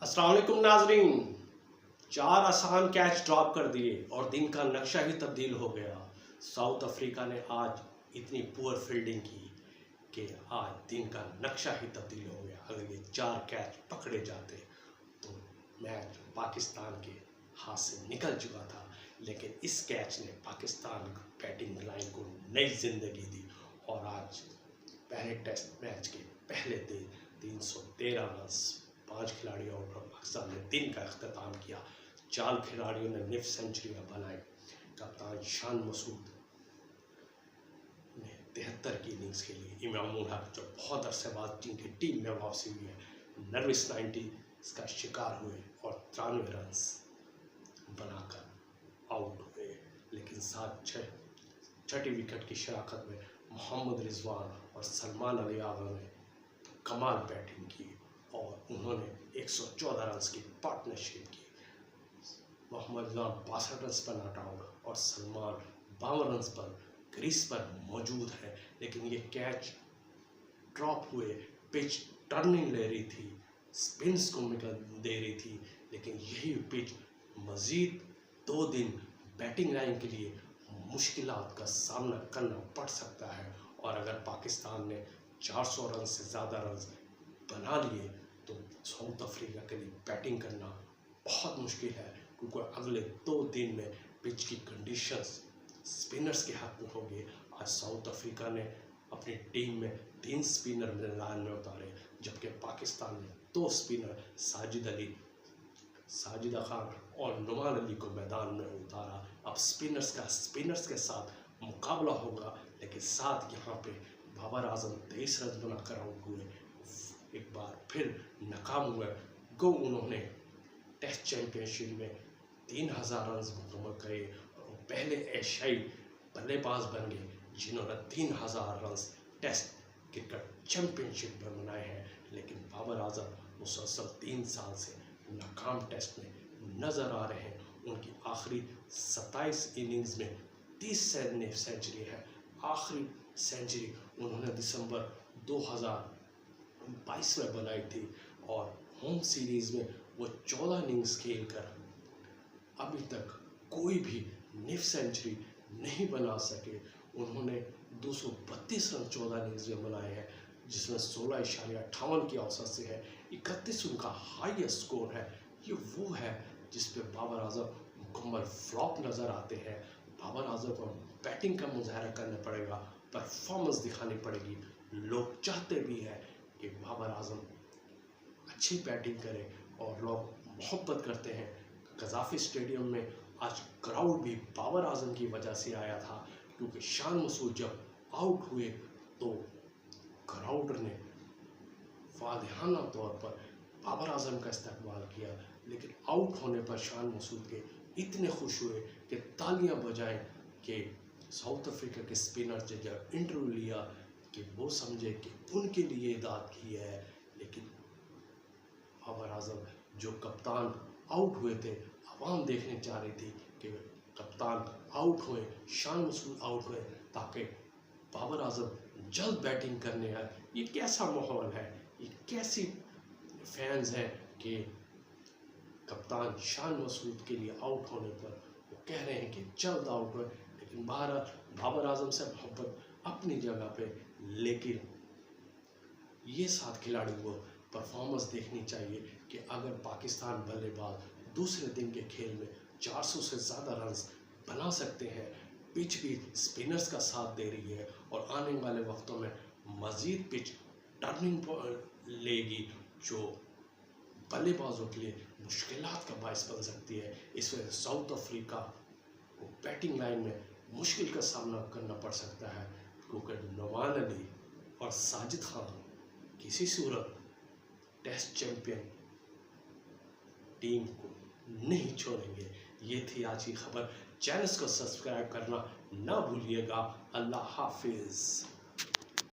अस्सलाम वालेकुम नाजरीन। 4 आसान कैच ड्रॉप कर दिए और दिन का नक्शा ही तब्दील हो गया। साउथ अफ्रीका ने आज इतनी पुअर फील्डिंग की कि आज दिन का नक्शा ही तब्दील हो गया। अगर ये 4 कैच पकड़े जाते तो मैच पाकिस्तान के हाथ से निकल चुका था, लेकिन इस कैच ने पाकिस्तान बैटिंग लाइन को नई जिंदगी दी और आज पहले टेस्ट मैच के पहले दिन 313 रन 5 खिलाड़ियों और पाकिस्तान ने दिन का अख्ताम किया। 4 खिलाड़ियों ने निफ सेंचुरियां बनाई। कप्तान शान मसूद ने 73 की इनिंग्स खेली। इमाम उल हक जो बहुत अरसे बाद जिनकी टीम में वापसी हुई है, नर्वस 90 का शिकार हुए और 93 रन बनाकर आउट हुए। लेकिन छठी विकेट की शराकत में मोहम्मद रिजवान और सलमान अली आगा ने कमाल बैटिंग की और उन्होंने 114 रन की पार्टनरशिप की। मोहम्मद रिजवान 62 रन पर नॉट आउट और सलमान 52 रन पर क्रीज पर मौजूद है। लेकिन ये कैच ड्रॉप हुए, पिच टर्निंग ले रही थी, स्पिन्स को दे रही थी, लेकिन यही पिच मज़ीद 2 दिन बैटिंग लाइन के लिए मुश्किलात का सामना करना पड़ सकता है। और अगर पाकिस्तान ने 400 रन से ज़्यादा रन बना लिए तो साउथ अफ्रीका के लिए बैटिंग करना बहुत मुश्किल है, क्योंकि अगले 2 दिन में पिच की कंडीशंस स्पिनर्स के हाथ में होगी। आज साउथ अफ्रीका ने अपनी टीम में 3 स्पिनर मैदान में उतारे, जबकि पाकिस्तान ने 2 स्पिनर साजिदा खान और नुमान अली को मैदान में उतारा। अब स्पिनर्स के साथ मुकाबला होगा, लेकिन साथ यहाँ पे बाबर आजम 23 रन बनाकर आउट हुए, एक बार फिर नाकाम हुए। गो उन्होंने टेस्ट चैंपियनशिप में 3000 रन मुकम्मल करे और पहले एशियाई बल्लेबाज बन गए जिन्होंने 3000 रन टेस्ट क्रिकेट चैंपियनशिप में बनाए हैं। लेकिन बाबर आजम मुसलसल 3 साल से नाकाम टेस्ट में नज़र आ रहे हैं। उनकी आखिरी 27 इनिंग्स में 30 सेंचुरी है। आखिरी सेंचुरी उन्होंने दिसंबर 2022 में बनाई थी और होम सीरीज़ में वो 14 इनिंग्स खेलकर अभी तक कोई भी निफ सेंचुरी नहीं बना सके। उन्होंने 232 रन 14 इनिंग्स में बनाए हैं, जिसमें 16.58 की औसत से है। 31 उनका हाईएस्ट स्कोर है। ये वो है जिस पे बाबर आजम मुकम्मल फ्लॉप नज़र आते हैं। बाबर आजम को बैटिंग का मुजाहरा करना पड़ेगा, परफॉर्मेंस दिखानी पड़ेगी। लोग चाहते भी हैं कि बाबर आजम अच्छी बैटिंग करे और लोग मोहब्बत करते हैं। गजाफी स्टेडियम में आज क्राउड भी बाबर आजम की वजह से आया था, क्योंकि शान मसूद जब आउट हुए तो क्राउड ने वादिहाना तौर पर बाबर आजम का इस्तेमाल किया। लेकिन आउट होने पर शान मसूद के इतने खुश हुए कि तालियां बजाएं कि साउथ अफ्रीका के स्पिनर ने जब इंटरव्यू लिया कि वो समझे कि उनके लिए दाद की है। लेकिन बाबर आजम जो कप्तान आउट हुए थे, आवाम देखने चाह रही थी कि कप्तान आउट हुए, शान मसूद आउट हुए, ताकि बाबर आजम जल्द बैटिंग करने आए। ये कैसा माहौल है, ये कैसी फैंस हैं कि कप्तान शान मसूद के लिए आउट होने पर वो कह रहे हैं कि जल्द आउट हुए। लेकिन बाबर आजम से मोहब्बत अपनी जगह पे, लेकिन ये 7 खिलाड़ियों को परफॉर्मेंस देखनी चाहिए कि अगर पाकिस्तान बल्लेबाज दूसरे दिन के खेल में 400 से ज़्यादा रन बना सकते हैं, पिच भी स्पिनर्स का साथ दे रही है और आने वाले वक्तों में मज़ीद पिच टर्निंग लेगी जो बल्लेबाजों के लिए मुश्किलात का बायस बन सकती है। इस वजह से साउथ अफ्रीका को बैटिंग लाइन में मुश्किल का सामना करना पड़ सकता है, क्योंकि नुमान अली और साजिद खान किसी सूरत टेस्ट चैंपियन टीम को नहीं छोड़ेंगे। ये थी आज की खबर। चैनल को सब्सक्राइब करना ना भूलिएगा। अल्लाह हाफिज़।